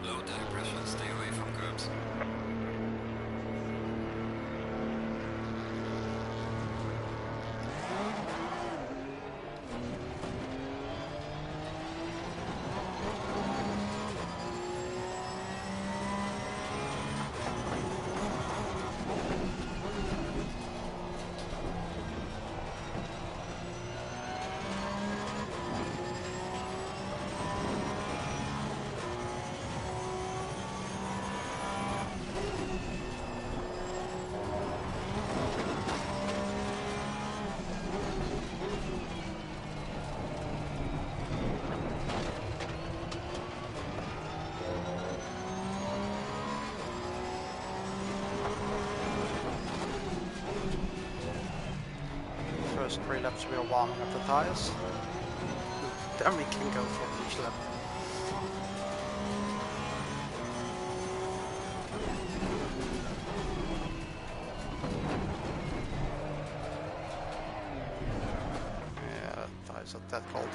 Low tire pressure, stay away from curbs. First 3 laps we are warming up the tires. Then we can go for each lap. Yeah, tires are that cold.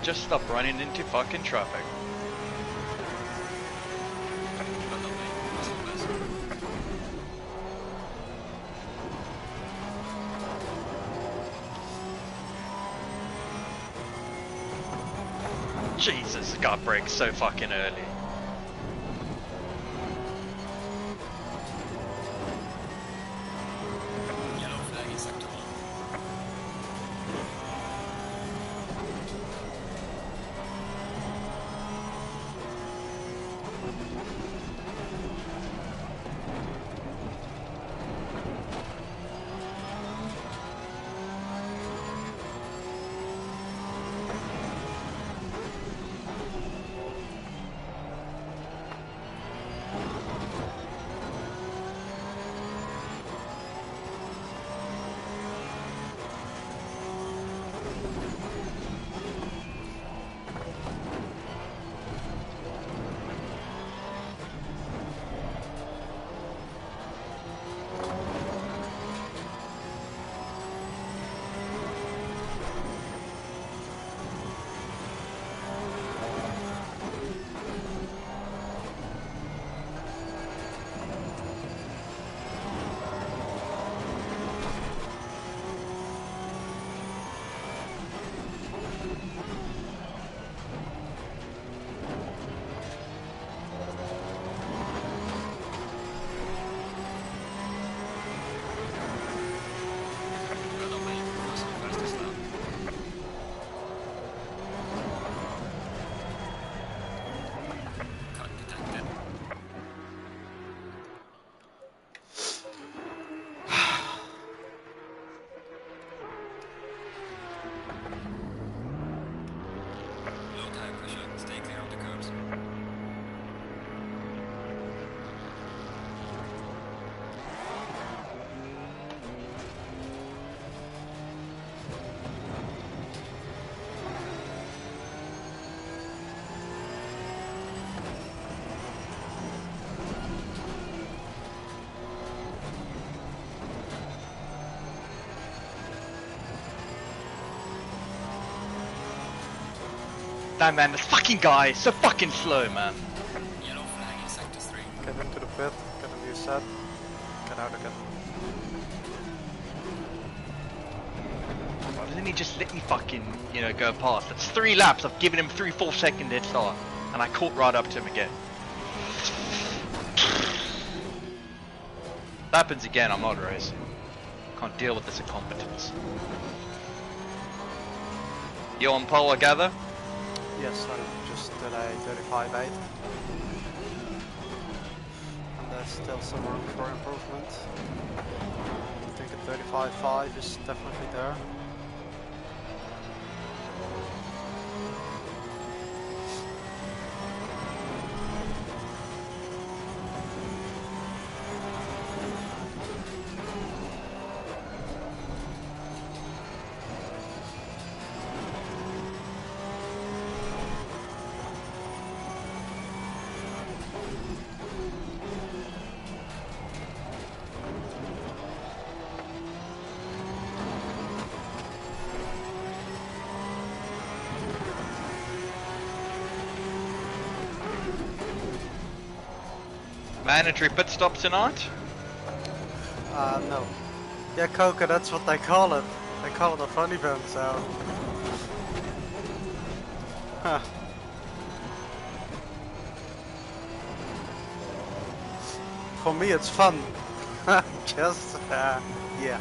just stop running into fucking traffic. Jesus, it got braked so fucking early. Yellow flag in sector 1. No man, this fucking guy is so fucking slow, man. Yellow flag in sector 3. Get into the pit, get a new set, get out again. Why doesn't he just let me fucking, you know, go past? That's 3 laps, I've given him 3-4 second head start, and I caught right up to him again. If that happens again, I'm not racing. Can't deal with this incompetence. You on pole, I gather? Yes, I just did a 35.8. And there's still some room for improvement. I think a 35.5 is definitely there. Mandatory pit stop tonight? No. Yeah, Coca, that's what they call it. They call it a FunEvent, so... Huh. For me it's fun. Just, yeah.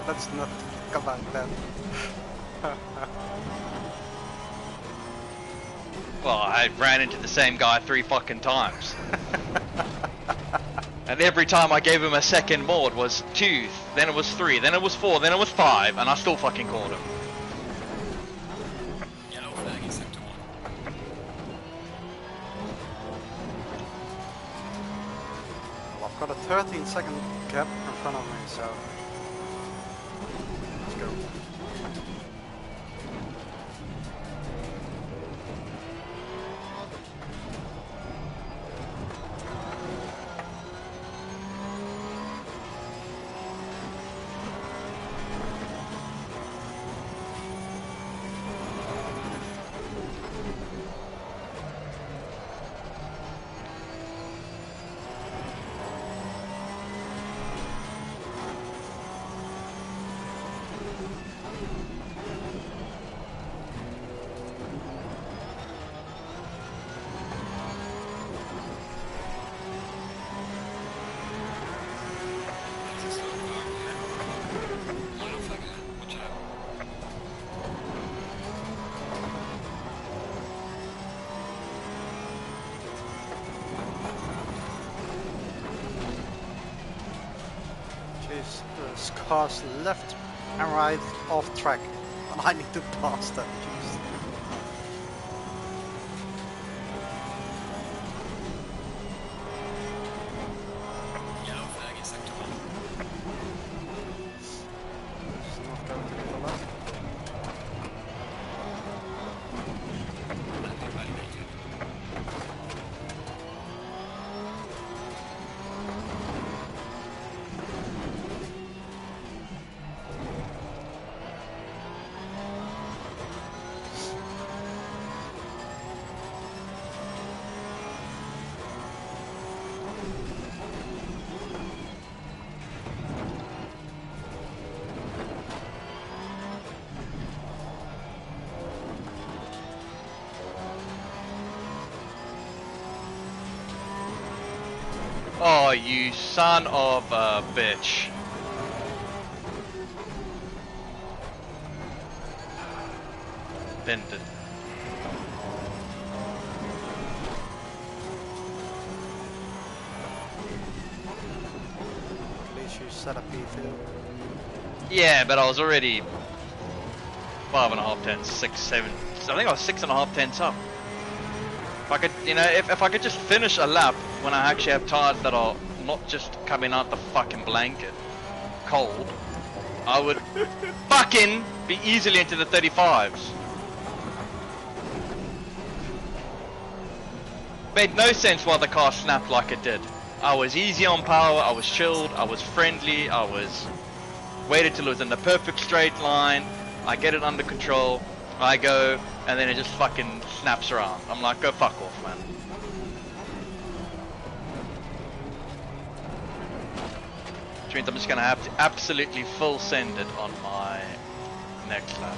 Let's not talk about that. Well, I ran into the same guy 3 fucking times. And every time I gave him a second more, it was 2, then it was 3, then it was 4, then it was 5, and I still fucking caught him. Yellow flag in sector 1. Well, I've got a 13-second gap in front of me, so... Let's go. cars left and right off track. And I need to pass them. Jeez. Yellow flag in sector 1. It's not going to the left. Landing validated. Oh, you son of a bitch. Bended. At least you set up P2. Yeah, but I was already 5.5 tenths, 6, 7. I think I was 6.5 tenths up. If I could, you know, if I could just finish a lap when I actually have tires that are not just coming out the fucking blanket cold, I would fucking be easily into the 35s. Made no sense why the car snapped like it did. I was easy on power, I was chilled, I was friendly, I was waited till it was in the perfect straight line, I get it under control, I go, and then it just fucking snaps around. I'm like, go fuck off, man. Which means I'm just gonna have to absolutely full send it on my next lap.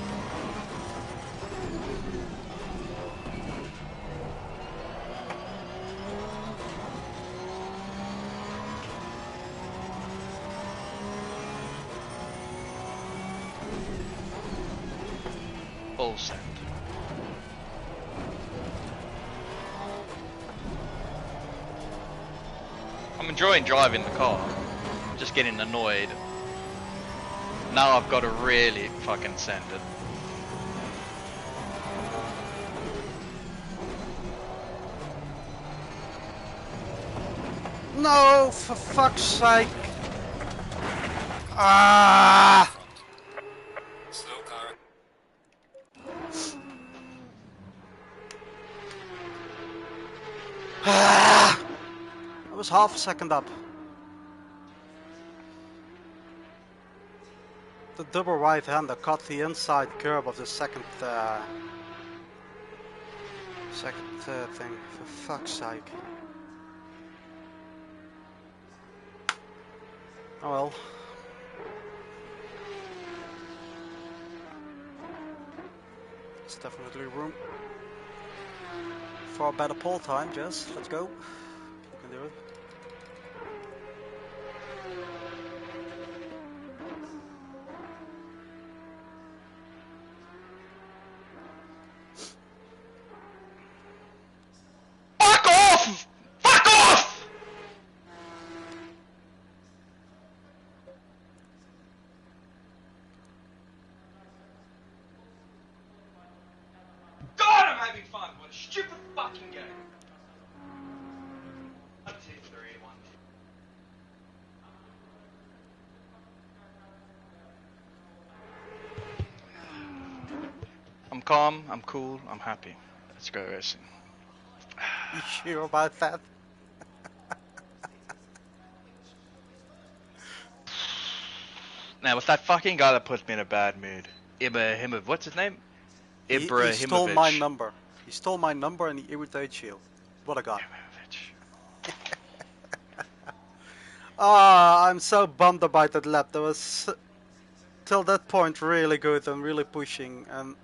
Full send. I'm enjoying driving the car. I'm just getting annoyed. Now I've got to really fucking send it. No, for fuck's sake! Ah! Slow car. I was half a second up. The double right-hander caught the inside curb of the second thing. For fuck's sake. Oh well. There's definitely room for a better pole time, Jess. Let's go. You can do it. Fuck off! Fuck off! God, I'm having fun. What a stupid fucking game. 1, 2, 3, 1, 2. I'm calm, I'm cool, I'm happy. Let's go racing. You sure about that? Now, it's that fucking guy that puts me in a bad mood. Ibrahimovic, what's his name? He Ibrahimovic. stole my number. He stole my number and he irritates you. What a guy. Ibrahimovic. Ah, I'm so bummed about that lap. That was till that point really good and really pushing, and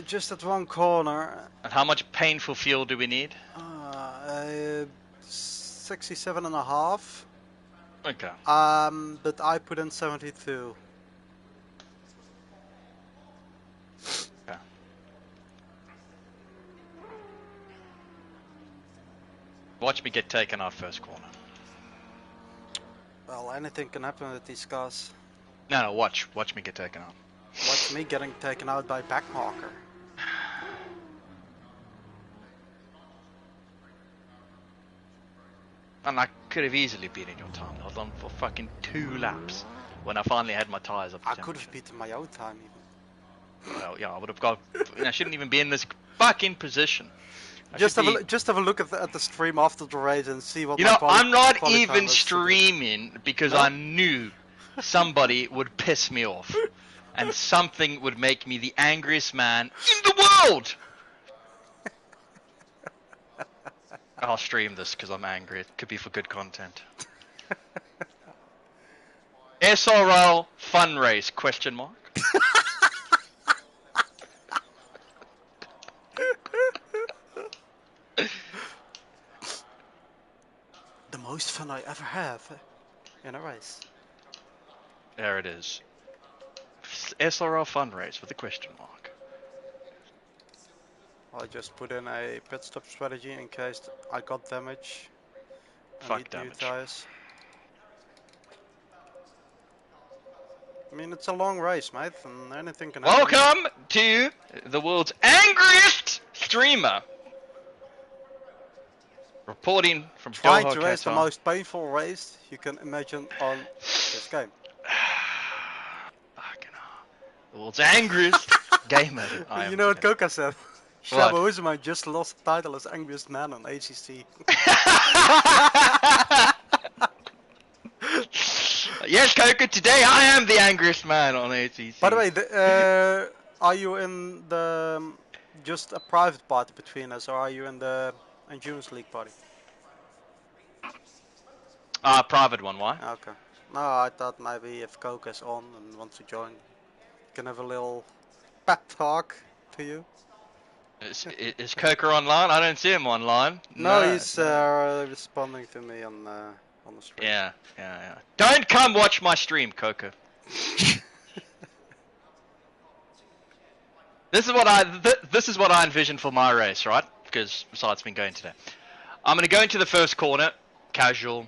just at one corner. And how much painful fuel do we need? 67.5. Okay. But I put in 72. Okay. Watch me get taken out first corner. Well, anything can happen with these cars. No, watch me get taken out. Watch me getting taken out by backmarker. And I could have easily beaten your time. I was on for fucking 2 laps when I finally had my tyres up to I could have temperature. beaten my own time even. Well, yeah, I would have got. I shouldn't even be in this fucking position. Just have a look at the stream after the race and see what You my know, I'm not quali time even was today. streaming because No? I knew somebody would piss me off. And something would make me the angriest man in the world! I'll stream this because I'm angry. It could be for good content. SRL fun race, question mark. The most fun I ever have in a race. There it is. SRL fun race with a question mark. I just put in a pit stop strategy in case I got damage. Fuck need new damage. tires. I mean, it's a long race, mate, and anything can happen. Welcome to the world's angriest streamer. Reporting from Trying Doha, to race the Qatar. most painful race you can imagine on this game. Fucking hell. The world's angriest gamer. You know what Coca said? What? Shabo Usman just lost the title as angriest man on ACC. Yes, Coca, today I am the angriest man on ACC. By the way, are you in the just a private party between us, or are you in the Endurance League party? Private one, why? Okay. No, I thought maybe if Coca's on and wants to join, you can have a little pep talk to you. Is Coca online? I don't see him online. No, he's responding to me on the stream. Yeah. Don't come watch my stream, Coca. This is what I envision for my race, right? Because besides been going today, I'm gonna go into the first corner, casual,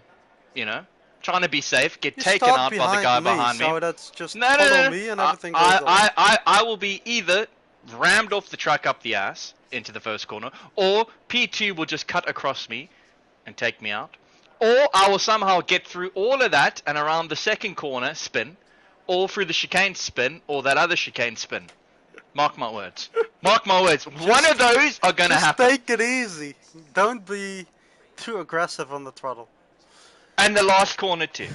you know, trying to be safe, get taken out by the guy behind me. So that's just follow me and everything goes on. I will be either rammed off the truck up the ass into the first corner, or P2 will just cut across me and take me out, or I will somehow get through all of that and around the second corner spin, or through the chicane spin, or that other chicane spin. Mark my words. Mark my words. One of those are gonna happen. Just take it easy. Don't be too aggressive on the throttle. And the last corner too.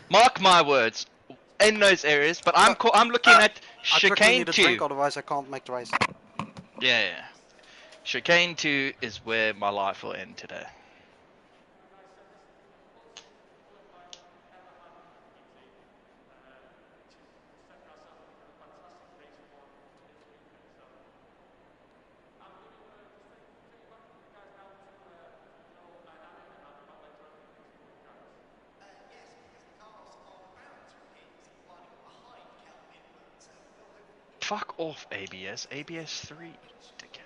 Mark my words. In those areas, but I'm looking at chicane 2. Drink, otherwise I can't make the race. Yeah. Chicane 2 is where my life will end today. Fuck off, ABS. ABS 3, dickhead.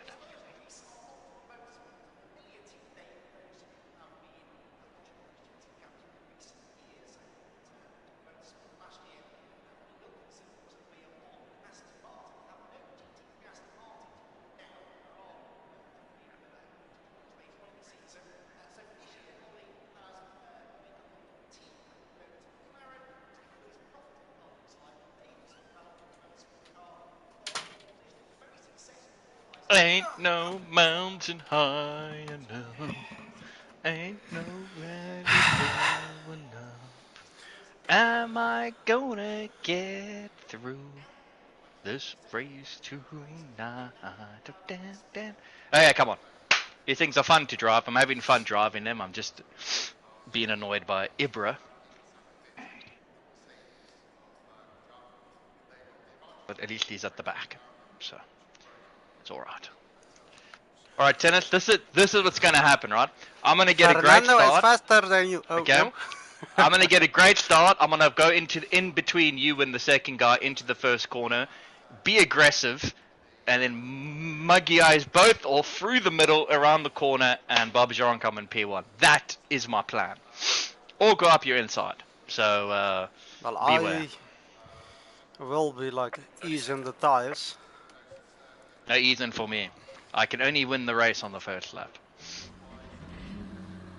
Ain't no mountain high enough. Ain't no valley low enough. Am I gonna get through this race tonight? Okay, come on. These things are fun to drive. I'm having fun driving them. I'm just being annoyed by Ibra. But at least he's at the back, so it's all right. All right, Tennis. This is what's gonna happen, right? I'm gonna get a great start. Is faster than you. Oh, Okay. no? I'm gonna get a great start. I'm gonna go in between you and the second guy into the first corner, be aggressive, and then muggy eyes both or through the middle around the corner and Barbajaran come in P1. That is my plan. Or go up your inside. So Well, beware. I will be like easing the tires. No easing for me. I can only win the race on the first lap.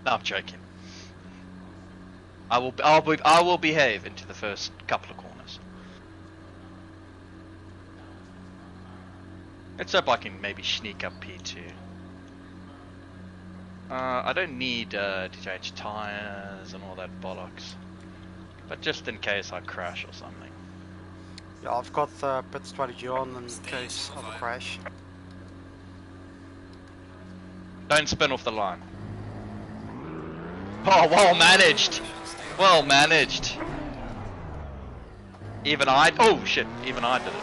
No, I'm joking. I will behave into the first couple of corners. Let's hope I can maybe sneak up P2. I don't need to change tires and all that bollocks, but just in case I crash or something. Yeah, I've got pit strategy on in case of a crash. Don't spin off the line. Oh, well managed. Well managed. Even I. Oh shit! Even I did it.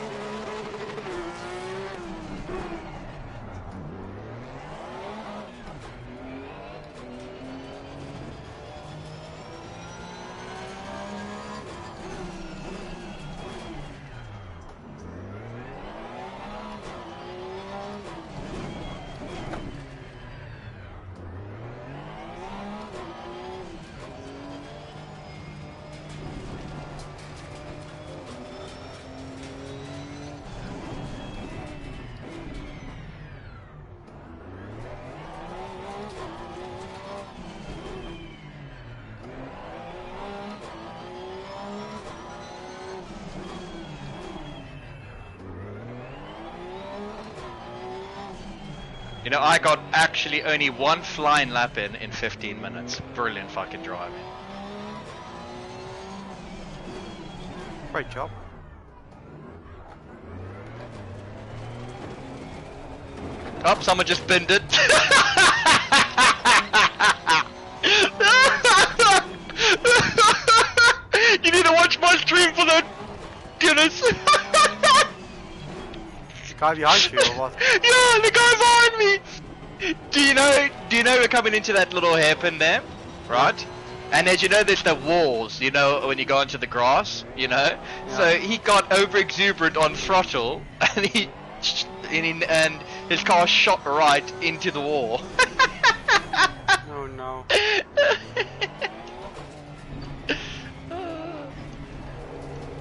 You know, I got actually only one flying lap in 15 minutes. Brilliant fucking driving. Great job. Oh, someone just binned it. You need to watch my stream for that, Guinness. The guy behind you or what? Yeah, the guy behind me. Do you know we're coming into that little hairpin there, right? And as you know, there's the walls, you know, when you go into the grass, you know. Yeah. So he got over exuberant on throttle, and and his car shot right into the wall. Oh no.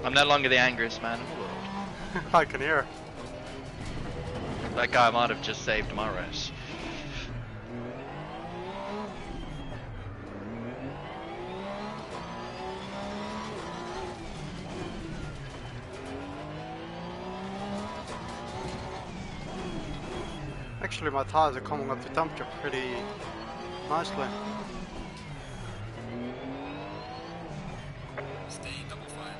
I'm no longer the angriest man in the world. I can hear. That guy might have just saved my race. Actually, my tires are coming up to temperature pretty nicely. Stay double file.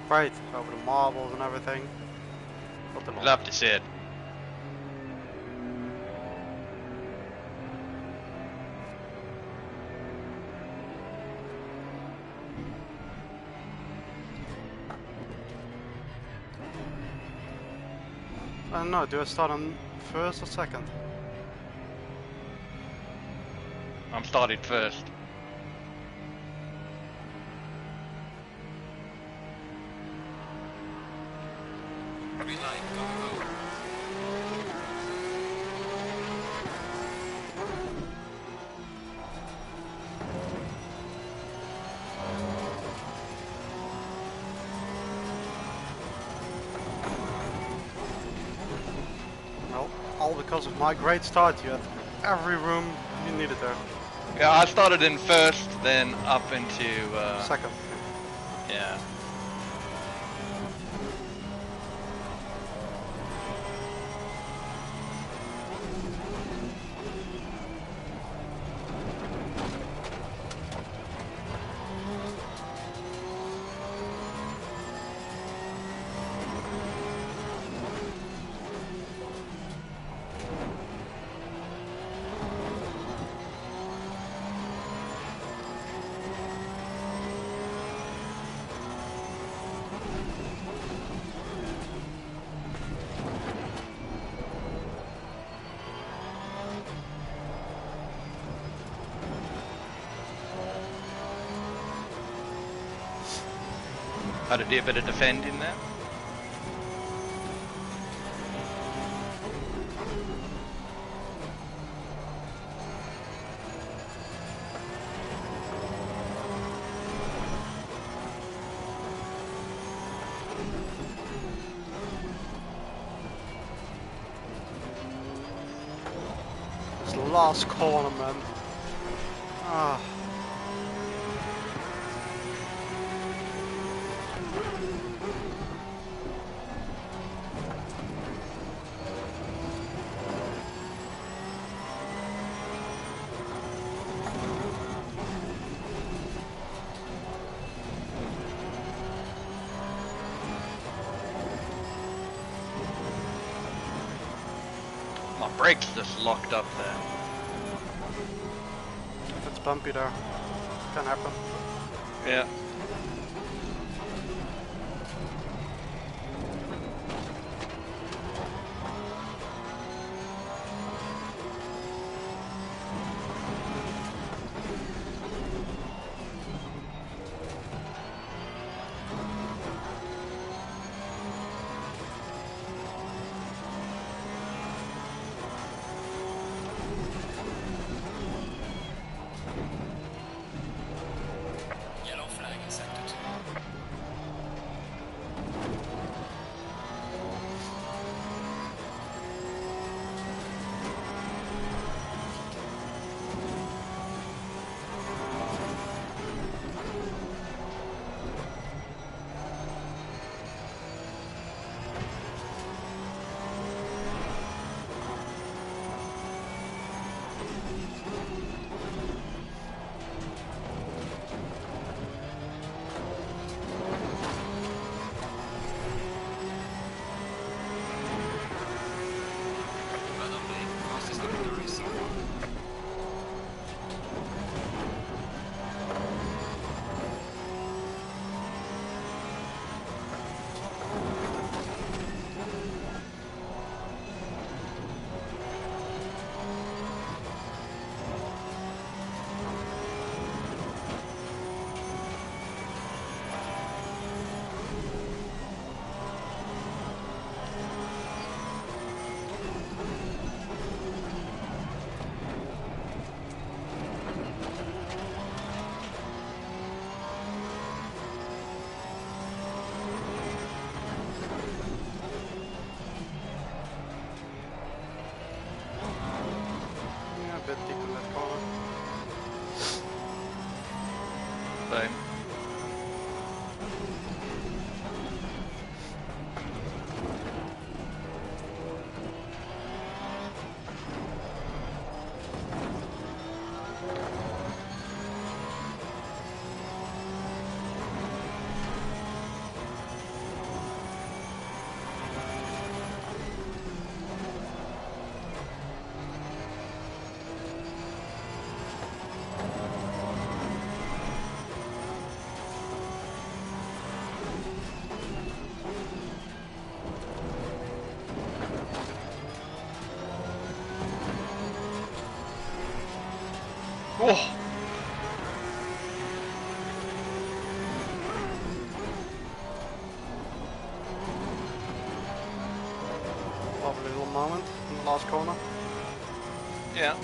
Great, over the marbles and everything. Love to see it. I don't know, do I start on first or second? I'm starting first. Green light, go, go. Well, all because of my great start. You had every room you needed there. Yeah, I started in first, then up into Second. yeah. How to do a bit of defending there. It's the last corner, man. Ah. My brakes just locked up there. It's bumpy there. Can happen. Yeah. Yellow flag accepted. Brother Blake, fastest in the race so far. Yeah, a bit deep in that corner. Same. Oh! Lovely little moment in the last corner. Yeah.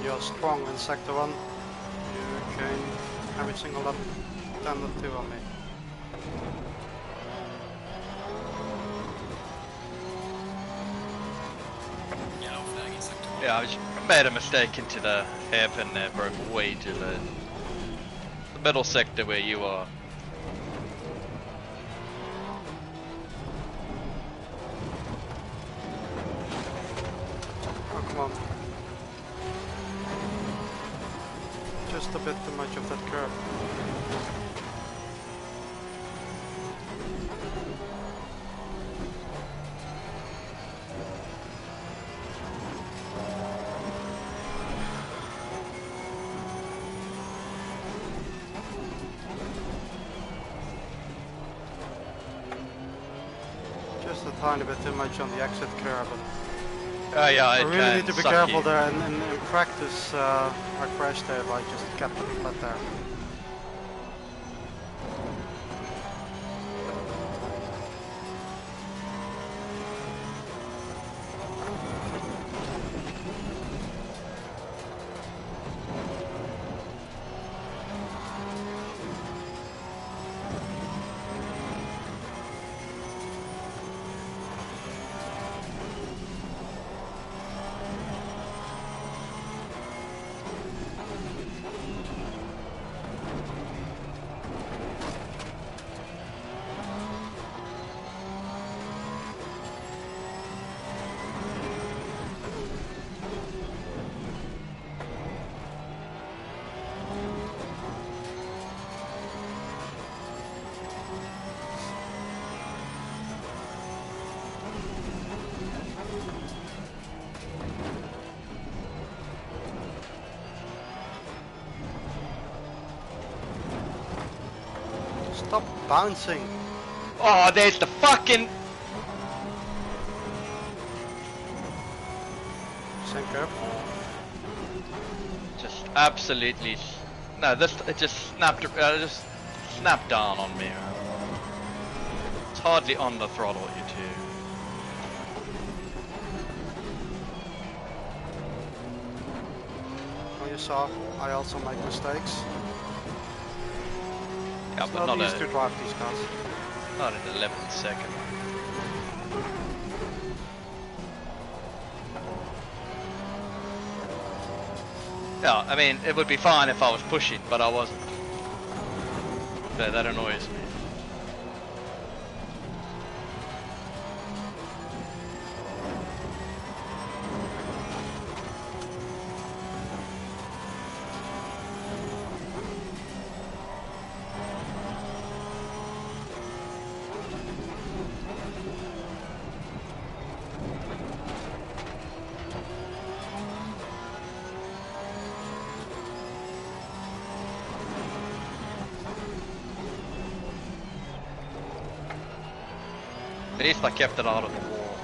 You're strong in sector 1. You gain every single lap 10.2 on me. Yellow flag in sector 1. Yeah, I just made a mistake into the hairpin there, broke way too late. The middle sector where you are. Oh, come on. Just a bit too much of that curve. Just a tiny bit too much on the exit curve. Yeah, I it really can need to be suck careful you. there, and in practice I crashed there by just kept the flat there. Stop bouncing! Oh, there's the fucking. Same curve. Just absolutely. No, this it just snapped down on me. It's hardly on the throttle, you two. Well, you saw, I also make mistakes. Yeah, It's but not not easy to drive these cars. not an 11th second. Yeah, I mean, it would be fine if I was pushing, but I wasn't. So that annoys me. At least I kept it out of the wall.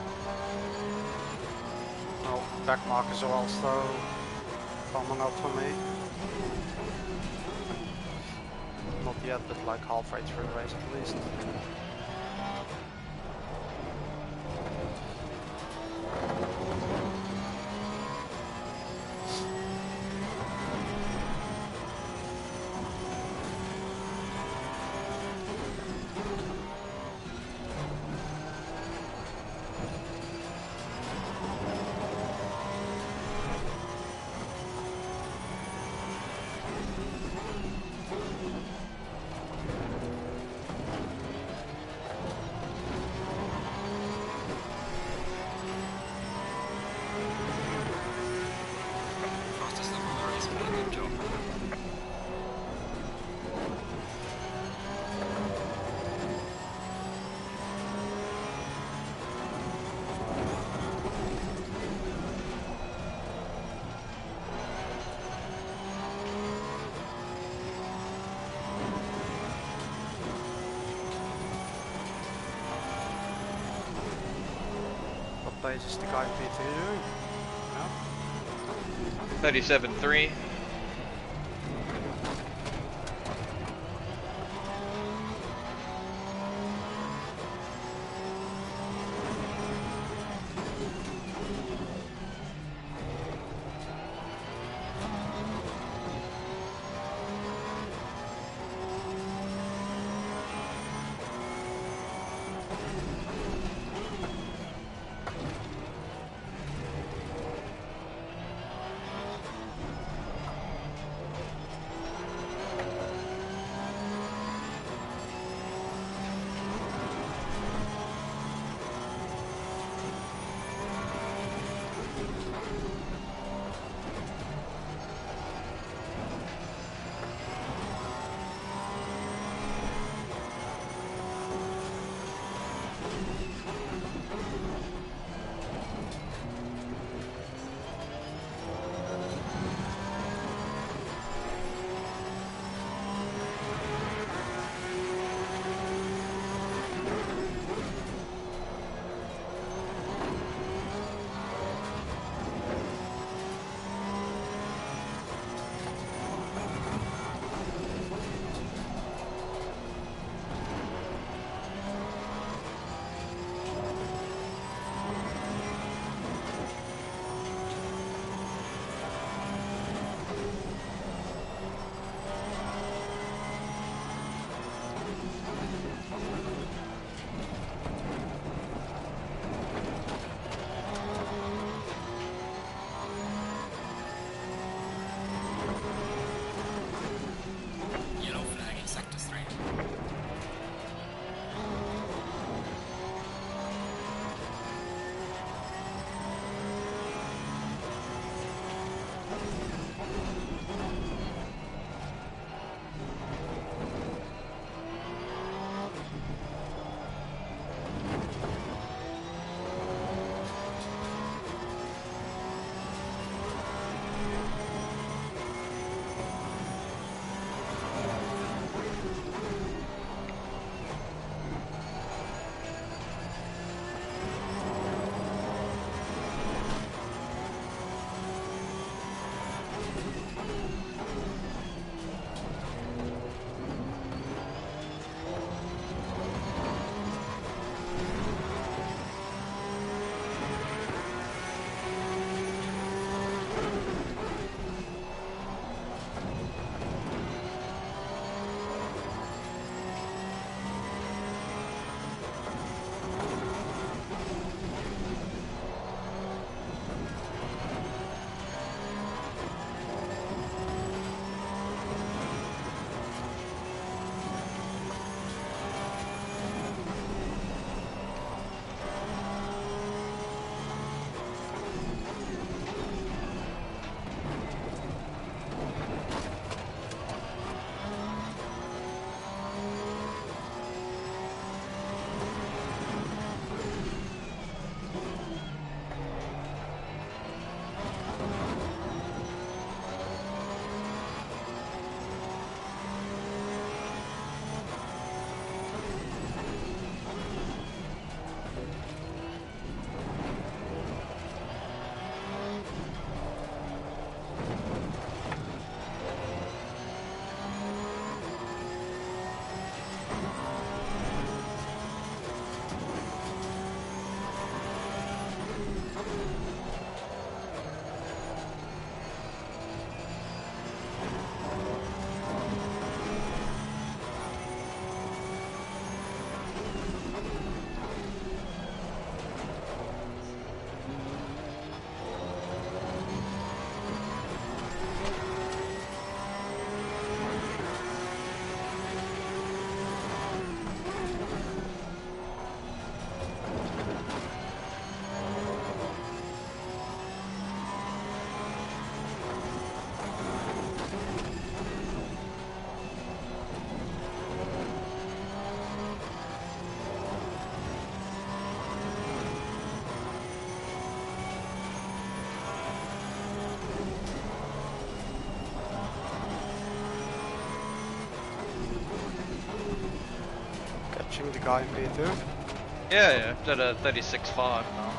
Oh, back markers are also coming up for me. Not yet, but like halfway through the race at least. Fastest lap of the race, but a good job. What pace is the guy in PT doing? 37.3. pushing the guy in P2? Yeah, did a 36.5 now.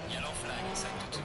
Yellow flag in sector 2.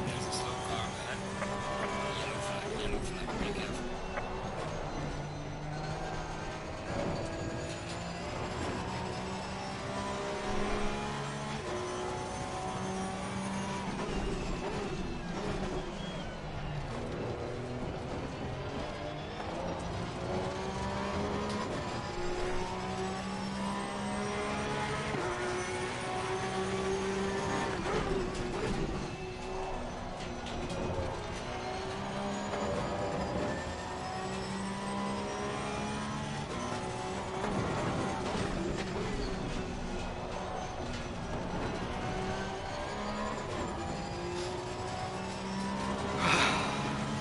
There's a slow car ahead. Yellow flag, be careful.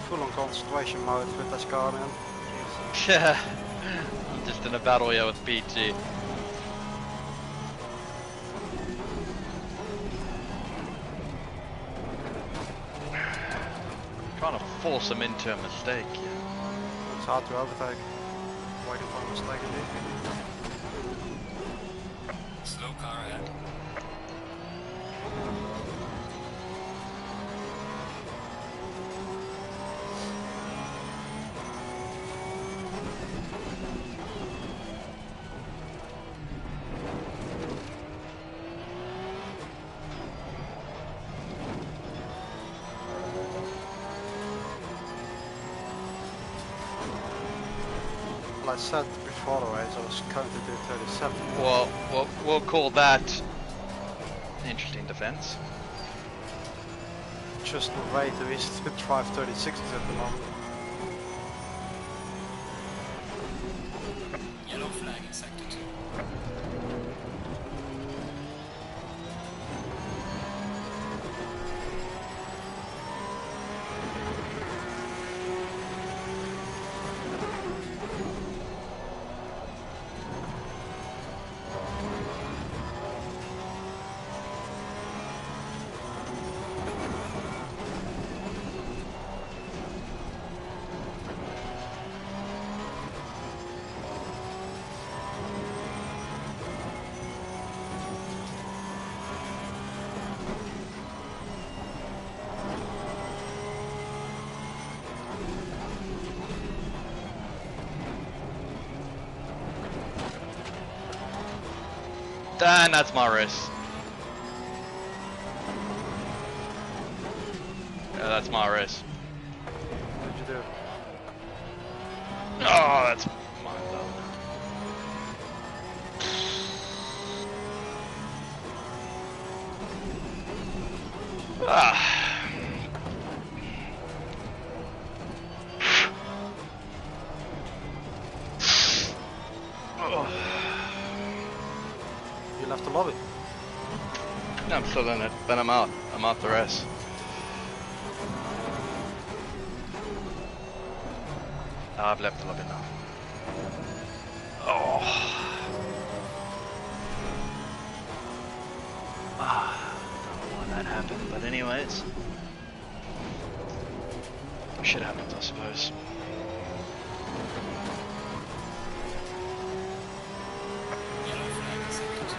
Full on concentration mode with this car, man. Yeah, I'm just in a battle here with PG. Trying to force him into a mistake. It's hard to overtake. Waiting for a mistake indeed. Slow car ahead. Well, I said before the race I was going to do 37. Well, we'll call that interesting defense. Just not ready to reach to drive 36 at the moment. Yellow flag in sector 2. And that's my race. that's my race. What did you do? Oh, that's mind blowing. Ah. Oh. You left the lobby. No, I'm still in it, but I'm out. I'm out the race. Oh, I've left the lobby now. Oh. Ah, don't know why that happened, but anyways. Shit happens, I suppose. Yellow flag accepted.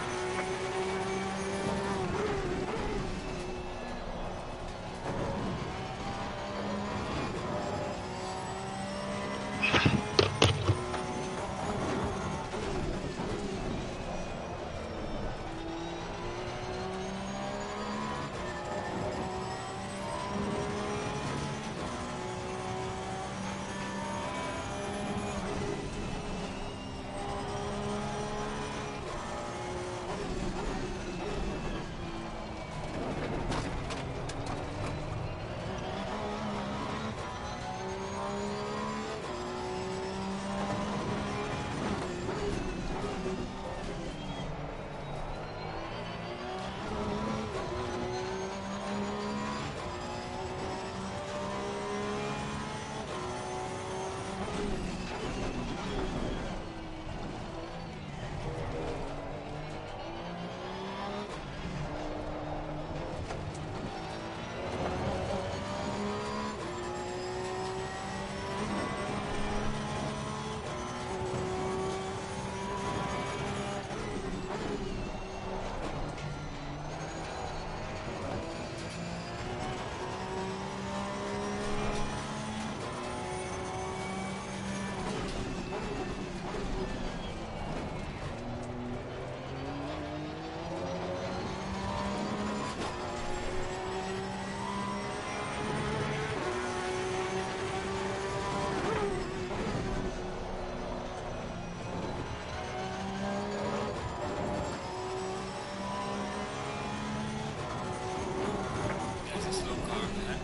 There's a slow car ahead.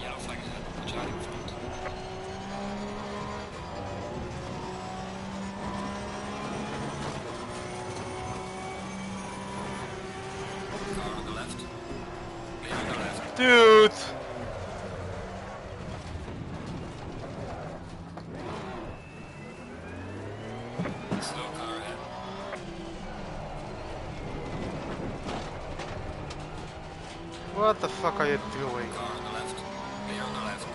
Yellow flag ahead. Watch out in front. Car on the left. Clear on the left. Dude! Slow car ahead. What the fuck are you doing? Car on the left. Clear on the left.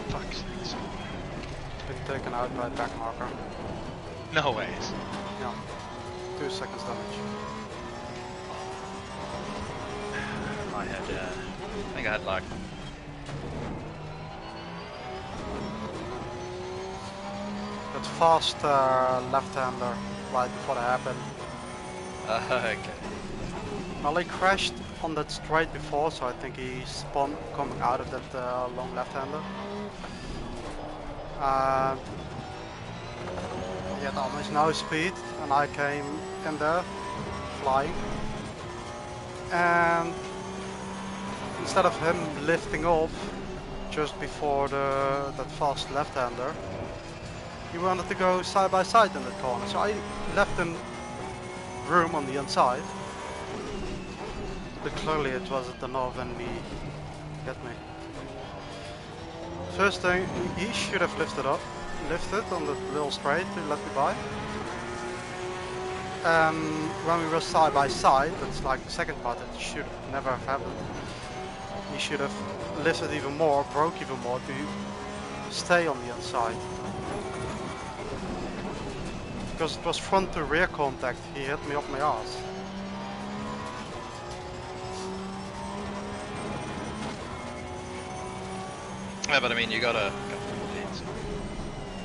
Fuck's sakes. Been taken out by a back marker. No ways. Yeah. 2 seconds damage. I had, I think I had like... That fast left-hander right before that happened. okay. Well, he crashed on that straight before, so I think he spun coming out of that long left-hander. He had almost no speed, and I came in there flying. And instead of him lifting off just before that fast left-hander, he wanted to go side by side in that corner. So I left him room on the inside. But clearly it wasn't enough and he hit me. First thing, he should have lifted on the little straight to let me by. When we were side by side, that's like the second part, it should never have happened. He should have lifted even more, broke even more to stay on the inside. Because it was front to rear contact, he hit me off my ass. Yeah, but I mean, you gotta dance.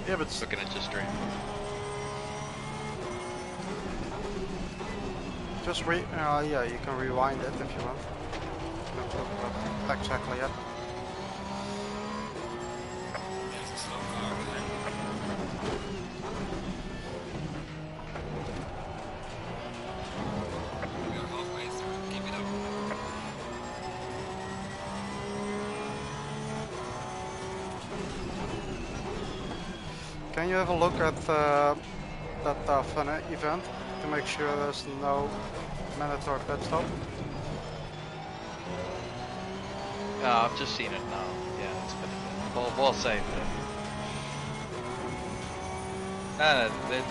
Yeah, but Looking at your stream. just yeah, you can rewind it if you want. Don't look at exactly yet. There's a slow car ahead. We are halfway through. Keep it up. Can you have a look at that FunEvent to make sure there's no mandatory pit stop? I've just seen it now. Yeah, it's been well saved. No, there's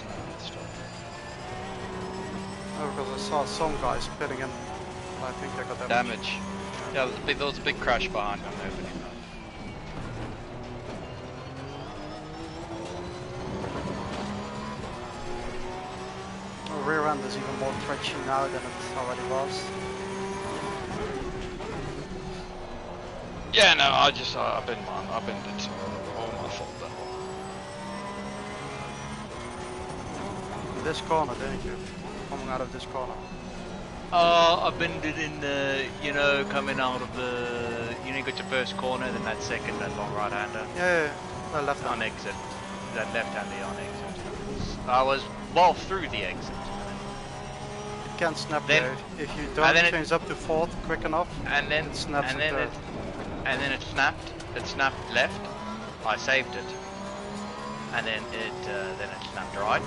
no stop. No, because I saw some guys pitting in. I think they got Damage. Yeah, there was a big crash behind them. Nobody knows. The rear end is even more twitchy now than it already was. Yeah, no, I've been it's all my fault that one. In this corner, didn't you? Coming out of this corner. I've been in the, you know, coming out of the, you know, you got your first corner, then that second, that long right-hander. Yeah, the left On hand. exit. That left-hander on exit. I was well through the exit. It can snap Then- there. If you and don't then it- change up to fourth quick enough, And then, it snaps and in then third. and then it snapped left. I saved it. And then it snapped right.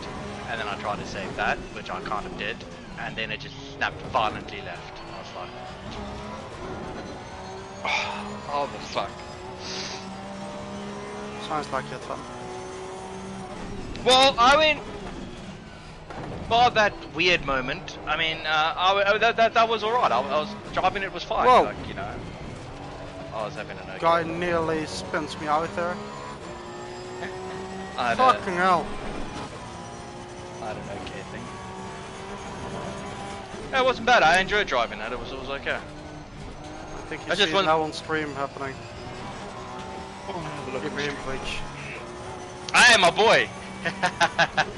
And then I tried to save that, which I kind of did. And then it just snapped violently left. I was like, oh the fuck. Sounds like you had fun. Well, I mean, bar that weird moment, I mean, that was alright. I was driving, it was fine. Whoa. Like, you know, I was having an okay. Guy nearly spins me out there. I had Fucking hell. I had an okay thing. Yeah, it wasn't bad. I enjoyed driving that. It was okay. I think you I see just it want- now on stream happening. Look at Game glitch. Hey, my boy.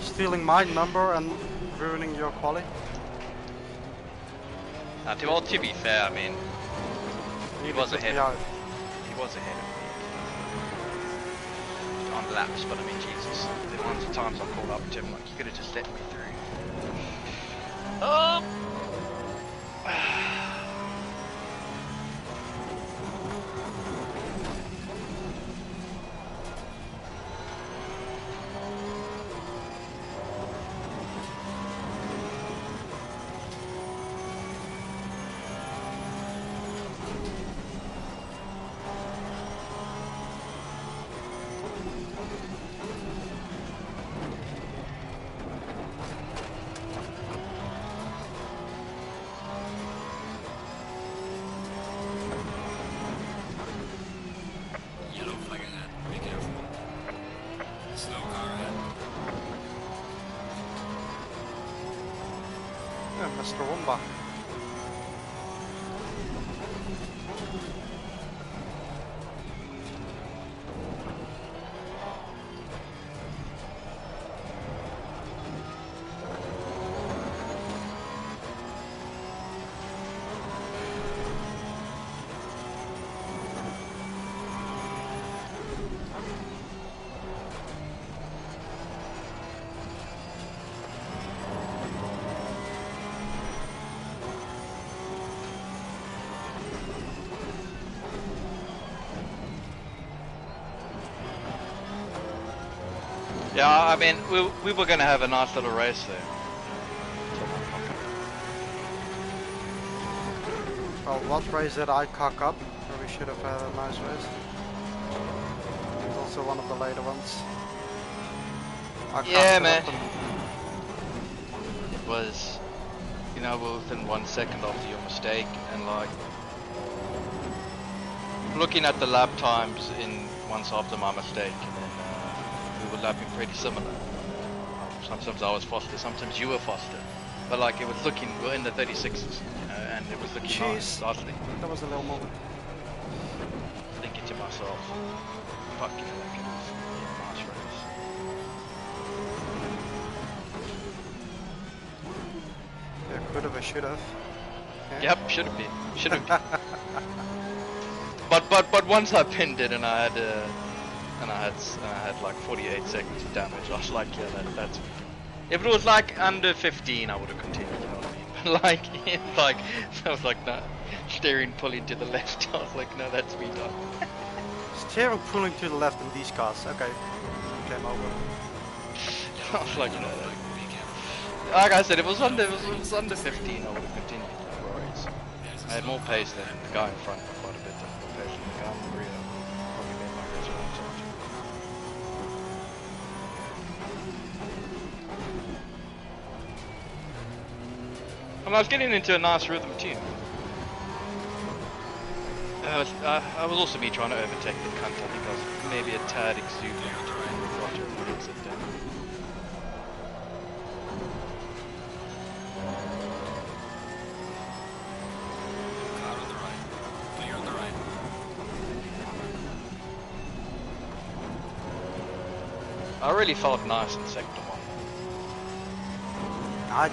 Stealing my number and ruining your quali. Now, to be fair, I mean, He was took me ahead. out. he was ahead of me on laps, but I mean, Jesus, the ones of times I called up to him, like, you could have just let me through. Mr. Roomba. Yeah, I mean, we were gonna have a nice little race there. Well, what race did I cock up? Where we should have had a nice race. It was also one of the later ones. I Yeah, cocked it man. up and- It was, you know, we're within 1 second after your mistake, and like looking at the lap times in once after my mistake, and then we were lapping pretty similar. Sometimes I was faster, sometimes you were faster, but like it was looking, we're in the 36s, you know, and it was looking nice. Jeez. I was thinking That was a little moment. to myself, fuck, you know, like it was a nice race. Yeah, could have, I should have. Yeah. Yep, should have been. Should have been. but once I pinned it and I had like 48 seconds of damage, I was like, yeah, that's. If it was like under 15, I would have continued. You know what I mean? But like I was like, no, steering pulling to the left. I was like, no, that's me done. Steering pulling to the left in these cars. Okay. Came over. I was like, no. Be careful. Like I said, if it was under 15, I would have continued. No worries. I had more pace than the guy in front, quite a bit more pace than the guy in the rear. Probably made my race more exciting. And I was getting into a nice rhythm too. I was also me trying to overtake the cunt. I think I was maybe a tad exuberant with Roger when he sit down. Car on the right. Clear on the right. I really felt nice in sector 1. I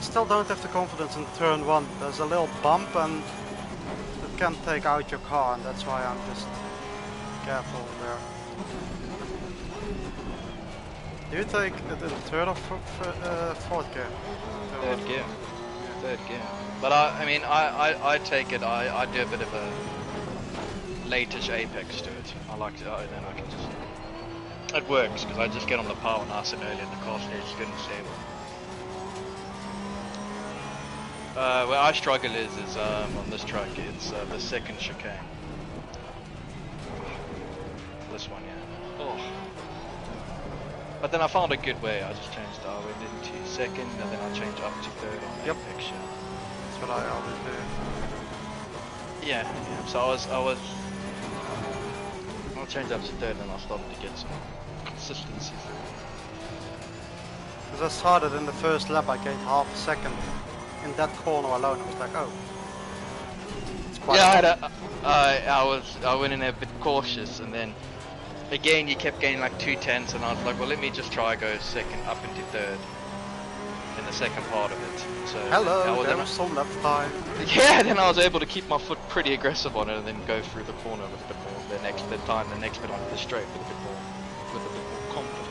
still don't have the confidence in turn 1. There's a little bump and it can take out your car, and that's why I'm just careful there. Do you take it in third or fourth gear? Third gear. Third gear. But I mean, I take it, I do a bit of a late-ish apex to it. I like to, then I can just, it works, because I just get on the power nice and early and the car stays good and stable. Where I struggle is on this track, it's the second chicane. This one, yeah. Oh. But then I found a good way. I just changed. I went into second, and then I changed up to third on Yep. apex. Yeah. That's what I always do. Yeah. So I'll change up to third, and I'll start to get some consistency. Because I started in the first lap, I gained half a second. In that corner alone, I was like, oh. It's quite Yeah, I went in there a bit cautious, and then again you kept gaining like 2/10, and I was like, well, let me just try go second up into third in the second part of it. So hello, there was some left time. yeah, then I was able to keep my foot pretty aggressive on it, and then go through the corner with a bit more. The next bit onto the straight with a bit more confidence.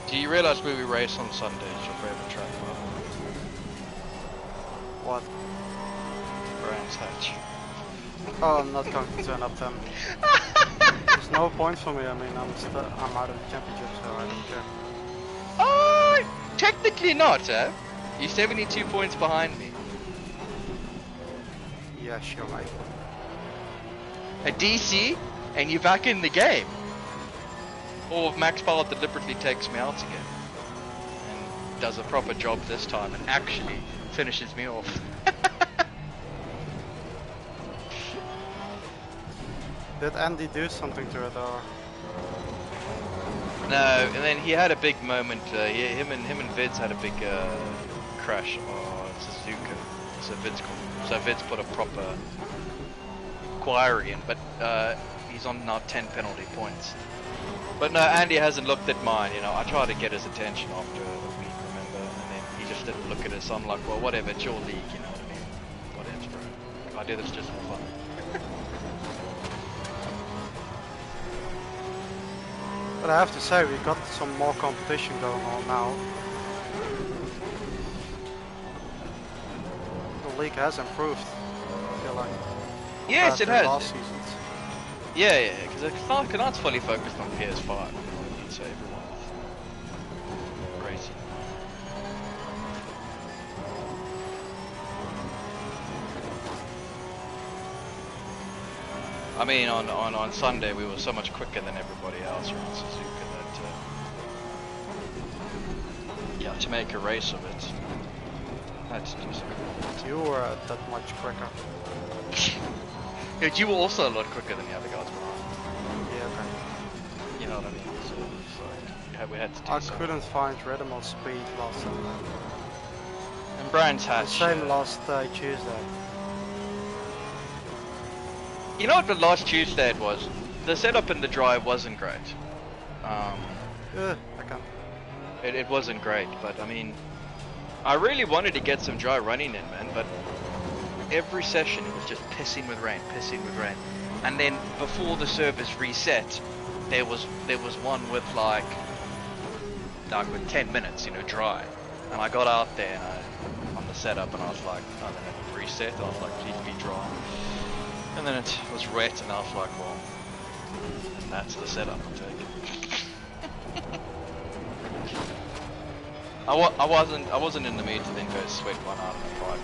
Do you realise where we race on Sunday is your favourite track? What? Brands Hatch. Oh, I'm not going to turn up then. There's no point for me. I mean, I'm out of the championship, so I don't care. Oh, technically not, eh? You're 72 points behind me. Yeah, sure, mate. A DC, and you're back in the game. Or if Max Power deliberately takes me out again and does a proper job this time and actually finishes me off. Did Andy do something to it or? No, and then he had a big moment. Him and Vids had a big crash on Suzuka. So Vids put a proper inquiry in, but he's on now 10 penalty points. But no, Andy hasn't looked at mine. You know, I tried to get his attention after a week, remember, and then he just didn't look at it. So I'm like, well, whatever, it's your league, you know what I mean? Whatever, bro. Like, I do this just for fun. But I have to say, we got some more competition going on now. The league has improved, I feel like. Yes, it compared to has. Last seasons. Yeah, because it's not fully focused on PS5, you know what I mean? So everyone's racing. I mean, on Sunday we were so much quicker than everybody else around Suzuka that, yeah, to make a race of it, I had to do something. You were that much quicker. Yeah, you were also a lot quicker than the other guys were. Yeah, okay. You know what I mean? So it's like, yeah, we had to do I something. couldn't find Redimal speed last time. And Brian's The hatch. same last Tuesday. You know what the last Tuesday it was? The setup in the drive wasn't great. I can't. It wasn't great, but I mean, I really wanted to get some dry running in, man, but every session it was just pissing with rain. And then before the service reset, there was one with like with 10 minutes, you know, dry. And I got out there and on the setup and I was like, oh, then it reset. I was like, please be dry. And then it was wet and I was like, well, and that's the setup I'm taking. I wasn't in the mood to then go sweat one out in a private.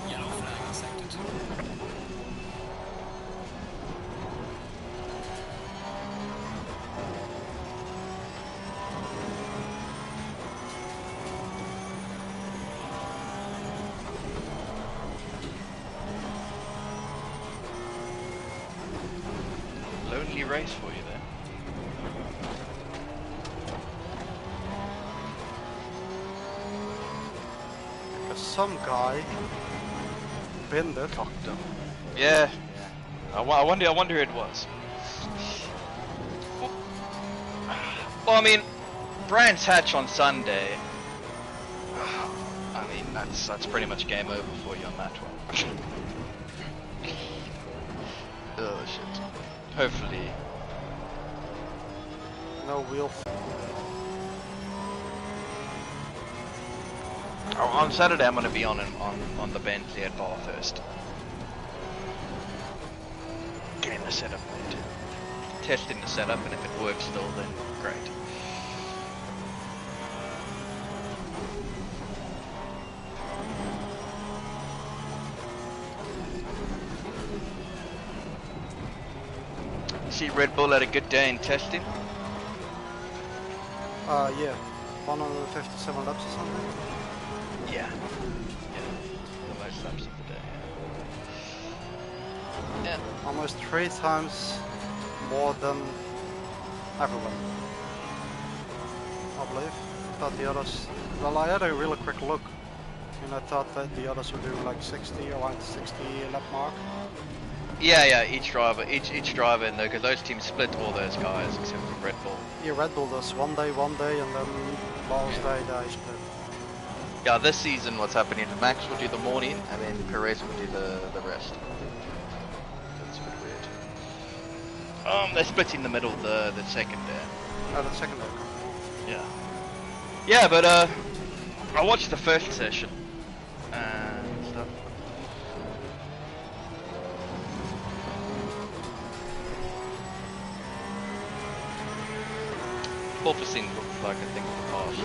Yellow flag in sector 2. Lonely race for you there. Because some guy binned it. Cocked him. Yeah. I wonder who it was. Well, I mean, Brian's hatch on Sunday. I mean, that's pretty much game over for you on that one. Oh shit. Hopefully. No wheel. On Saturday, I'm going to be on the Bentley at Bathurst. Getting the setup made. Testing the setup, and if it works still, then great. See, Red Bull had a good day in testing. Yeah. 157 laps or something. Yeah. The most laps of the day. Yeah. Almost 3 times more than everyone. I believe. I thought the others. Well, I had a really quick look, and I thought that the others were doing like 60, around 60 lap mark. Yeah, each driver, in there, because those teams split all those guys except for Red Bull. Yeah, Red Bull does one day, and then last day they split. Yeah, this season what's happening is Max will do the morning and then Perez will do the rest. That's a bit weird. They're splitting the middle, the second day. Oh, the second day. Yeah. Yeah, but I watched the first session and stuff. Porpoising looks like a thing of the past.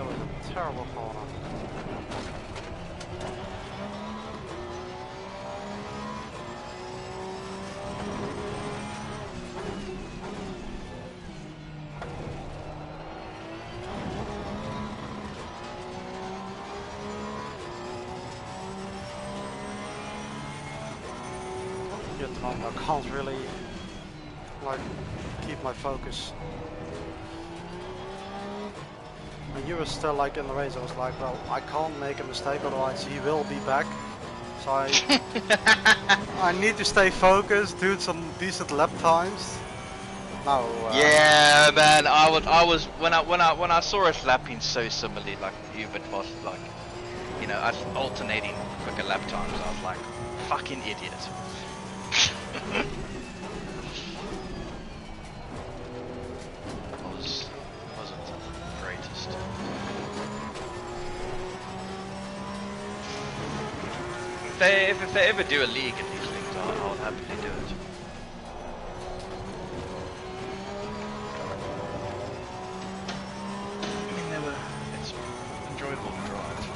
That was a terrible corner. At the moment I can't really like keep my focus. When you were still like in the race, I was like, well, I can't make a mistake, otherwise he will be back. So I need to stay focused, do some decent lap times. No. Yeah, man. I was when I saw us lapping so similarly, like you, but was like, you know, us alternating quicker lap times. I was like, fucking idiot. wasn't the greatest. If they ever do a league in these things, I'll happily do it. I mean, it's enjoyable to drive.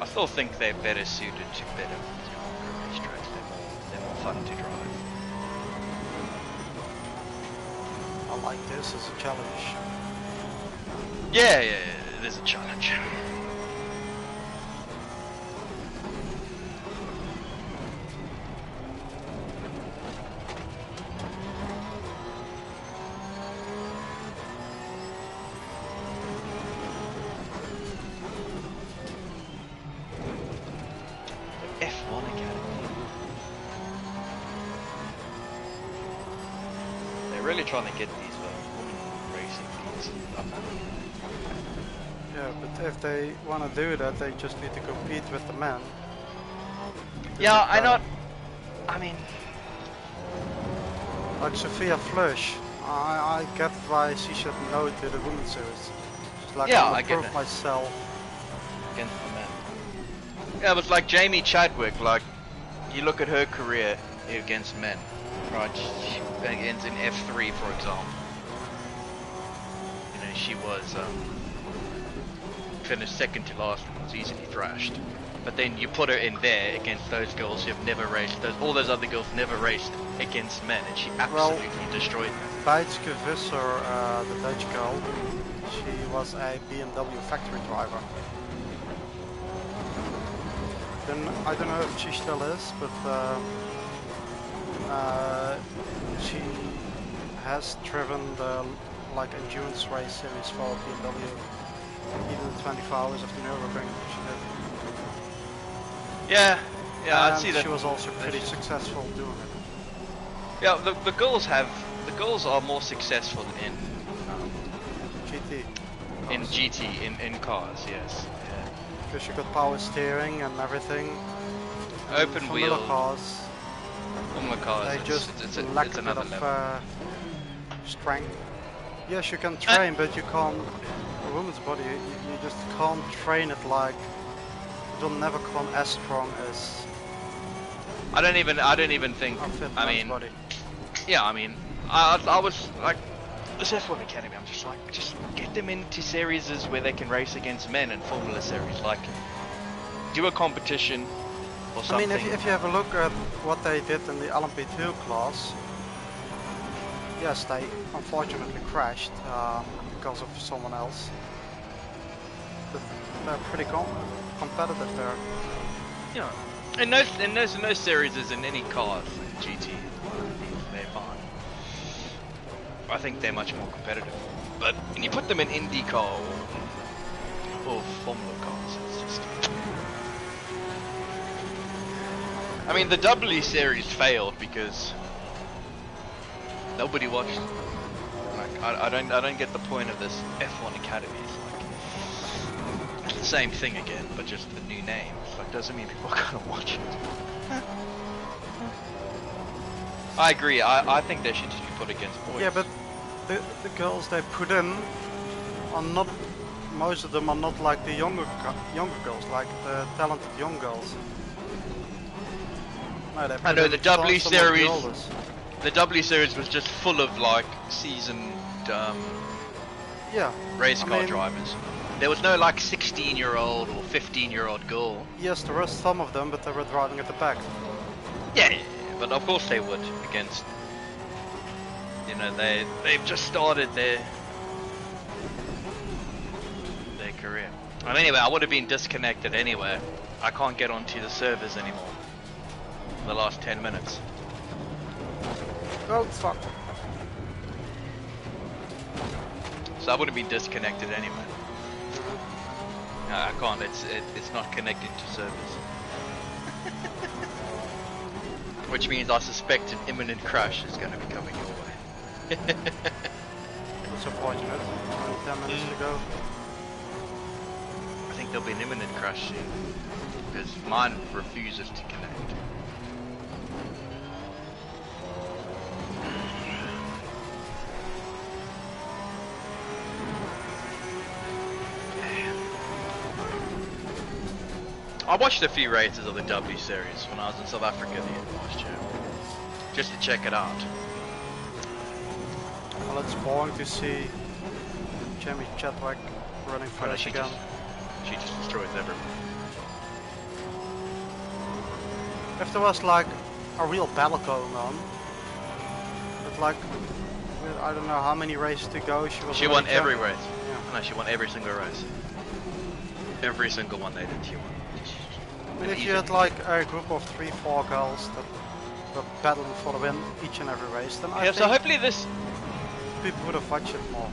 I still think they're better suited to better racetracks. They're more fun to drive. I like this as a challenge. Yeah, it is a challenge. F1 Academy. They're really trying to get these women racing leagues up. Yeah, but if they want to do that, they just need to compete with the men. Yeah, I mean, like Sophia Flush, I get why she should know to the women's series. She's like, Yeah, I'm I gonna get prove it. myself. against the men. Yeah, but like Jamie Chadwick, like you look at her career against men, right? She begins in F3, for example. You know, she was finished second to last and was easily thrashed. But then you put her in there against those girls who have never raced. All those other girls never raced against men, and she absolutely destroyed them. Bijtske Visser, the Dutch girl, she was a BMW factory driver. Then I don't know if she still is, but she has driven the like endurance race series for BMW. Even the 24 hours of the Nürburgring she did. Yeah, and I'd see that. She was also pretty successful doing it. Yeah, the girls are more successful in GT. in GT in cars, yes. Yeah. Because you got power steering and everything. And Open Formula wheel. cars, Formula cars. they just it's lack a bit another of level. strength. Yes, you can train, but you can't. A woman's body, you just can't train it like. It will never come as strong as. I don't even think. a fit I man's mean, body. yeah. I mean, I was like, this F1 Academy. I'm just like, just get them into series where they can race against men in Formula Series. Like, do a competition or I something. mean, if you have a look at what they did in the LMP2 class, yes, they unfortunately crashed because of someone else. But they're pretty competitive there. You know, in those series in any cars, like GT, they're fine. I think they're much more competitive. But when you put them in IndyCar or Formula cars, it's just. I mean, the W series failed because nobody watched. Like, I don't get the point of this F1 Academy. It's like the same thing again, but just the new name. It's like doesn't mean people are gonna watch it. I agree. I think they should just be put against boys. Yeah, but the girls they put in are not. Most of them are not like the younger girls, like the talented young girls. No, I know the W series. The The W series was just full of like seasoned. yeah, Yeah. race I car mean- drivers. There was no like 16-year-old or 15-year-old girl. Yes, there were some of them, but they were driving at the back. Yeah, but of course they would against. You know, they've just started their career. And anyway, I would have been disconnected anyway. I can't get onto the servers anymore. For the last 10 minutes. Oh, fuck. So I would have been disconnected anyway. I can't. It's not connected to servers. Which means I suspect an imminent crash is going to be coming your way. That's unfortunate. 10 minutes to go. I think there'll be an imminent crash soon. Because mine refuses to connect. I watched a few races of the W Series when I was in South Africa the end of last year. Just to check it out. Well, it's boring to see Jamie Chadwick running Oh, no, first again. She just destroys everyone. If there was like a real battle going on, but like, with I don't know how many races to go, she was She already won every champion. race. Yeah. No, she won every single race. Every single one they did, she won. I mean, if you had like a group of 3-4 girls that were battling for the win each and every race, then I Yeah, think so hopefully this, people would have watched it more.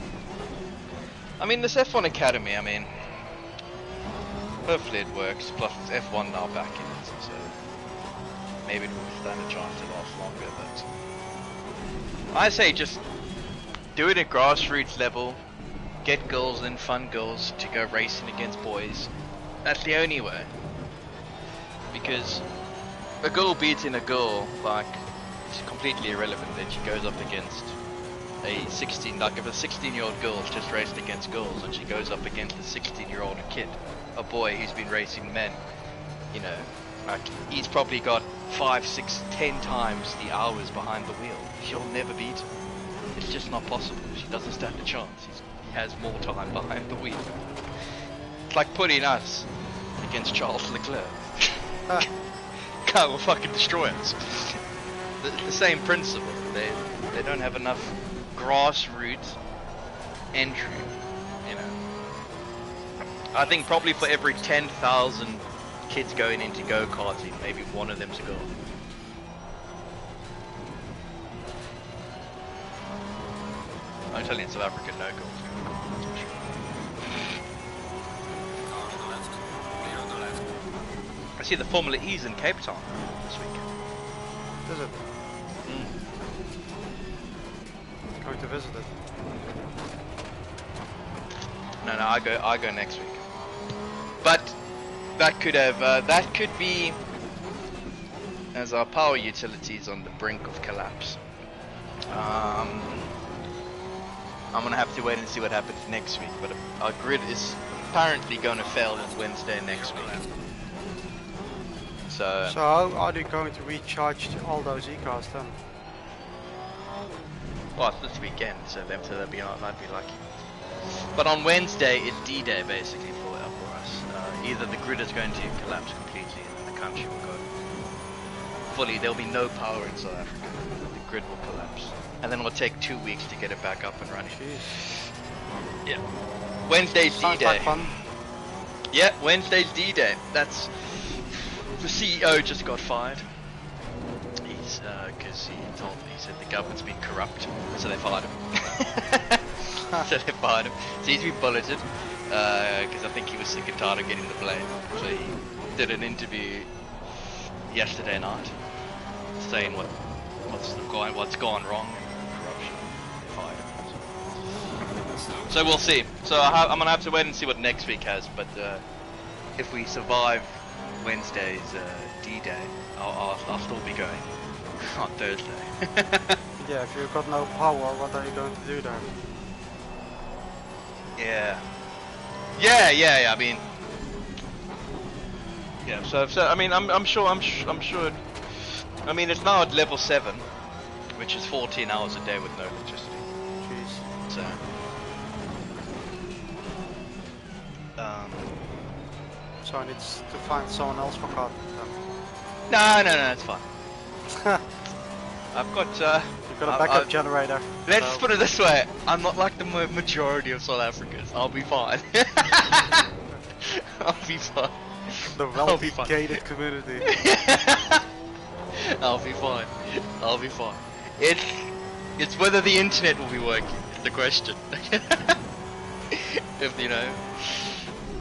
I mean this F1 Academy, I mean, hopefully it works, plus it's F1 now back in it, so maybe it will stand a chance to last longer, but I say just do it at grassroots level, get girls in, fun girls, to go racing against boys. That's the only way. Because a girl beating a girl, like, it's completely irrelevant that she goes up against a 16, like if a 16-year-old girl's just raced against girls and she goes up against a 16-year-old kid, a boy who's been racing men, you know, like, he's probably got 5, 6, 10 times the hours behind the wheel. She'll never beat him. It's just not possible. She doesn't stand a chance. He has more time behind the wheel. It's like putting us against Charles Leclerc. Guy will fucking destroy us. The same principle. They don't have enough grassroots entry, you know. I think probably for every 10,000 kids going into go-karting, maybe one of them's a girl. I'm telling you, in South Africa, no girls. Car on the left. Clear on the left. I see the Formula E's in Cape Town this week. Is it? Going to visit it. No, I go next week. But that could be as our power utilities on the brink of collapse. I'm gonna have to wait and see what happens next week. But our grid is apparently going to fail on Wednesday next week. So how are they going to recharge all those e-cars then? well, it's this weekend, so they'll be might be lucky. But on Wednesday is D-Day basically for us. Either the grid is going to collapse completely and the country will go fully. There'll be no power in South Africa. The grid will collapse, and then it'll take 2 weeks to get it back up and running. Jeez. Yeah. Wednesday's Sounds D-Day. like fun. Yeah, Wednesday's D-Day. That's the CEO just got fired. He's because he said the government's been corrupt, so they fired him. So they fired him. So he's been bulleted because I think he was sick and tired of getting the blame. So he did an interview yesterday night saying what's gone wrong and corruption. They fired him. So we'll see. So I'm gonna have to wait and see what next week has. But if we survive Wednesday's D-Day, I'll still be going on Thursday. Yeah, if you've got no power, what are you going to do then? Yeah. I mean, yeah. So I mean, I'm sure. I mean, it's now at level 7, which is 14 hours a day with no electricity. Jeez. So so I need to find someone else for car then. No, it's fine. I've got. You've got a backup generator. Let's so- put it this way: I'm not like the majority of South Africans. I'll be fine. I'll be fine. The I'll be fine. gated community. I'll be fine. I'll be fine. It's whether the internet will be working is the question. If you know,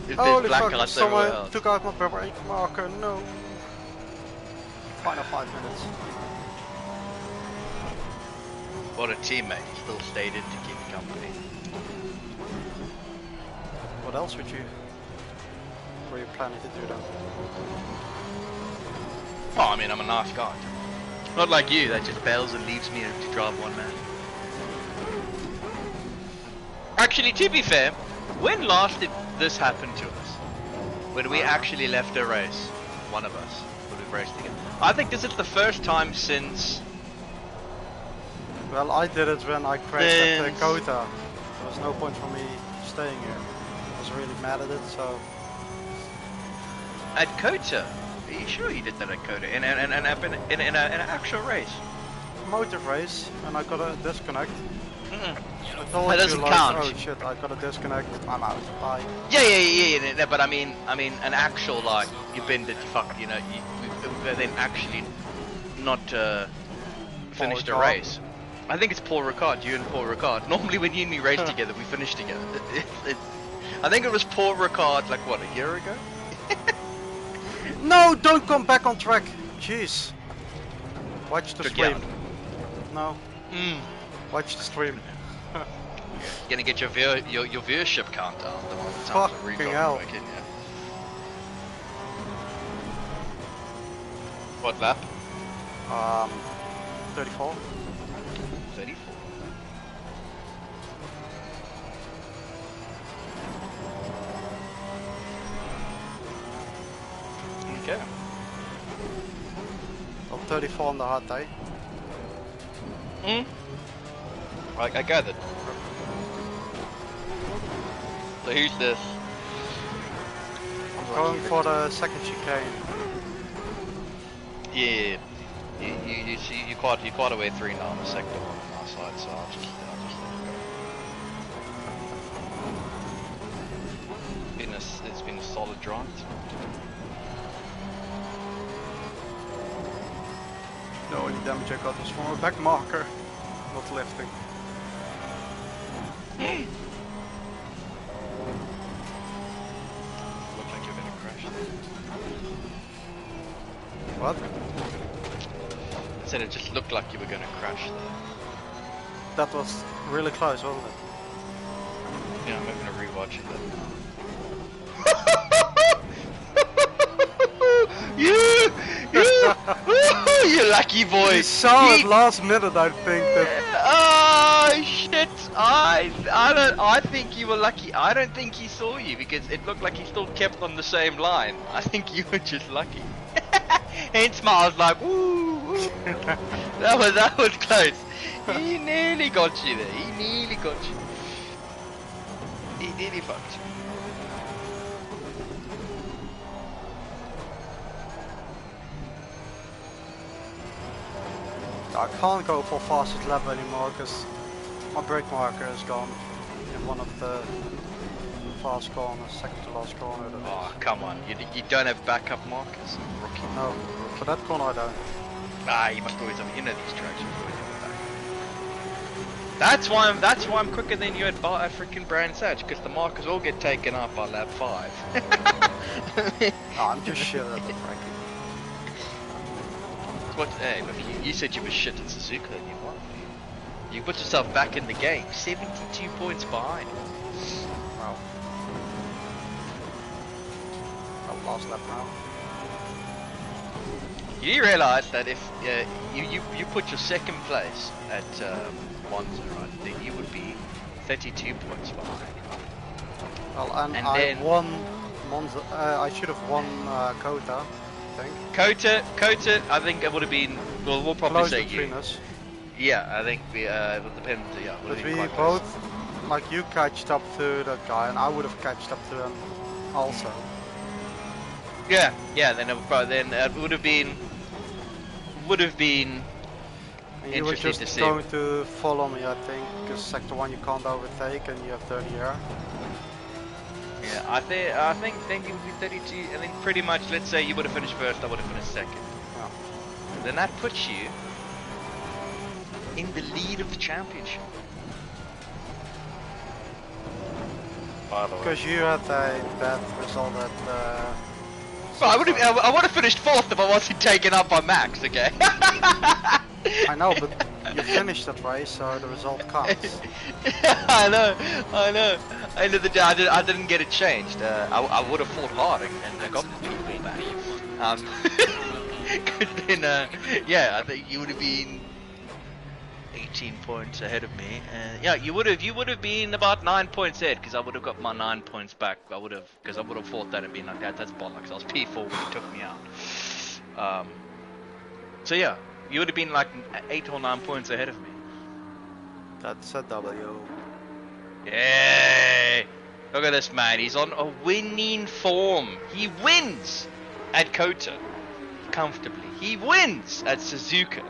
if Holy there's fuck, blackouts everywhere someone else. took out my brake marker, no. Final 5 minutes. What a teammate! He still stayed in to keep company. What else were you planning to do then? Oh, I mean, I'm a nice guy. Not like you that just bails and leaves me to drive one man. Actually, to be fair, when last did this happen to us? When we actually left a race, one of us would have raced together. I think this is the first time since. Well, I did it when I crashed at Dakota. There was no point for me staying here. I was really mad at it, so... At Kota? Are you sure you did that at Kota? In an actual race? Motive race, and I got a disconnect. Mm-mm. I told That you, doesn't like, count. oh shit, I got a disconnect, I'm out, bye. Yeah, but I mean, an actual, like, you've been to fuck, you know, you then actually not finished a Ricard. race. I think it's Paul Ricard, you and Paul Ricard. Normally when you and me race together, we finish together. I think it was Paul Ricard, like, what, a year ago? No, don't come back on track! Jeez. Watch the Took stream. you out. No, watch the stream. You're gonna get your viewership count down. The one times Fucking Ricard hell. working, yeah. What lap? 34. 34. Okay. Top 34 on the hard day. I gathered. So who's this? I'm going for the second chicane. Yeah. You see, you're quite a way through now on the sector one on my side, so I'll just let it go. It's been a solid drive. The only damage I got was from a back marker, not lifting. Looked like you're gonna crash. What? I said it just looked like you were gonna crash there. That was really close, wasn't it? Yeah, I'm gonna rewatch it then. You lucky boy! You saw it last minute, I think. That Oh shit! I think you were lucky. I don't think he saw you because it looked like he still kept on the same line. I think you were just lucky. Hence, I was like, ooh, that was close. He nearly got you there. He nearly got you. He nearly fucked you. I can't go for fastest lap anymore because my brake marker is gone in one of the fast corners, second to last corner. Oh, come on. You don't have backup markers? Rookie. No, for that corner I don't. Ah, you must always have, you know these tracks, you always have a backup. That's why I'm quicker than you at freaking Brands Hatch, because the markers all get taken up by lap 5. No, I'm just shit at the braking. What? Hey, look, you said you were shit at Suzuka and you won. You put yourself back in the game, 72 points behind. Wow. I've lost lap now. You do realise that if you put your second place at Monza, right, then you would be 32 points behind. Well, and I then won Monza. I should have won Kota, I think. Kota, I think it would have been. Well, we'll probably Close say between you. us. Yeah, I think we. It would depend. Yeah, would But have we been quite close. both, like you catched up to that guy, and I would have catched up to him also. Yeah, yeah. Then it would have been And you were interesting to just see. going to follow me, I think, because sector 1 you can't overtake and you have 30 air. Yeah, I think then you would be 32, and then pretty much, let's say you would have finished first, I would have finished second. Yeah. Then that puts you in the lead of the championship. By the way. Because you had a bad result at Well, I would have finished fourth if I wasn't taken up by Max, okay? I know, but you finished that race, so the result counts. I know. End of the day, I didn't get it changed. I would have fought hard and got the people back. Then, yeah, I think you would have been 18 points ahead of me. Yeah, you would have been about 9 points ahead, because I would have got my 9 points back. Because I would have thought that and been like, that's bollocks. I was P4 when he took me out. So yeah, you would have been like 8 or 9 points ahead of me. That's a W. Yay! Look at this man. He's on a winning form. He wins at Kota comfortably. He wins at Suzuka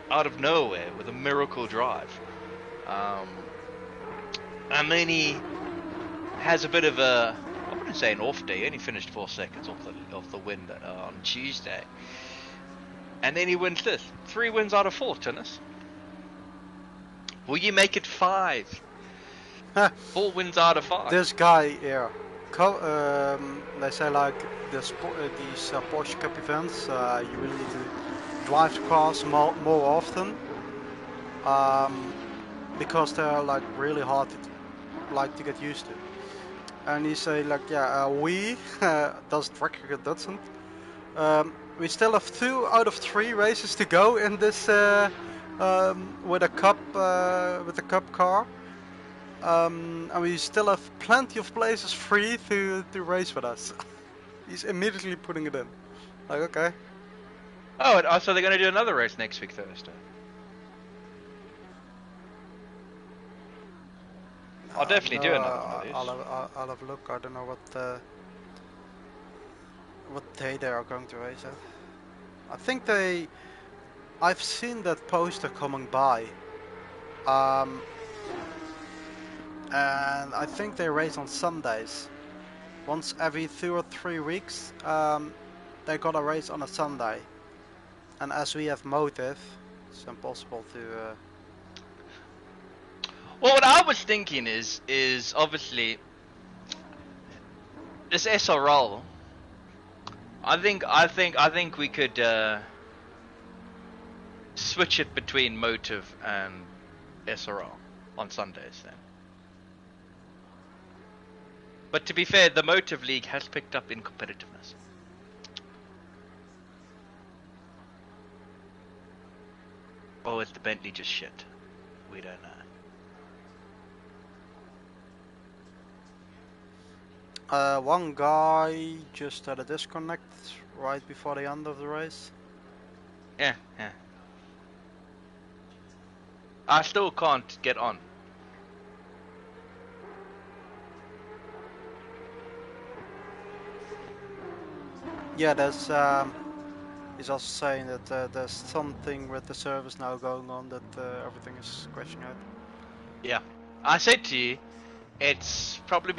out of nowhere with a miracle drive. And then he has a bit of a, I wouldn't say an off day. He only finished 4 seconds off the win on Tuesday. And then he wins this. 3 wins out of 4, Tennis. Will you make it 5? 4 wins out of 5. This guy here, they say like these Porsche Cup events, you really need to drive the cars more often, because they're like really hard to get used to. And he say like, yeah, we does track record doesn't. We still have 2 out of 3 races to go in this with a cup car. And we still have plenty of places free to race with us. He's immediately putting it in. Like, okay. Oh, so they're going to do another race next week, Thursday. I'll definitely do another one of these. I'll have a look. I don't know what day they are going to race at. I think I've seen that poster coming by. And I think they race on Sundays. Once every 2 or 3 weeks, they got a race on a Sunday. And as we have motive, it's impossible to. Well, what I was thinking is obviously this SRL. I think we could switch it between motive and SRL on Sundays then. But to be fair, the Motive League has picked up in competitiveness. Or is the Bentley just shit? We don't know. One guy just had a disconnect right before the end of the race. Yeah. I still can't get on. Yeah, he's also saying that there's something with the service now going on that everything is crashing out. Yeah. I said to you, it's probably been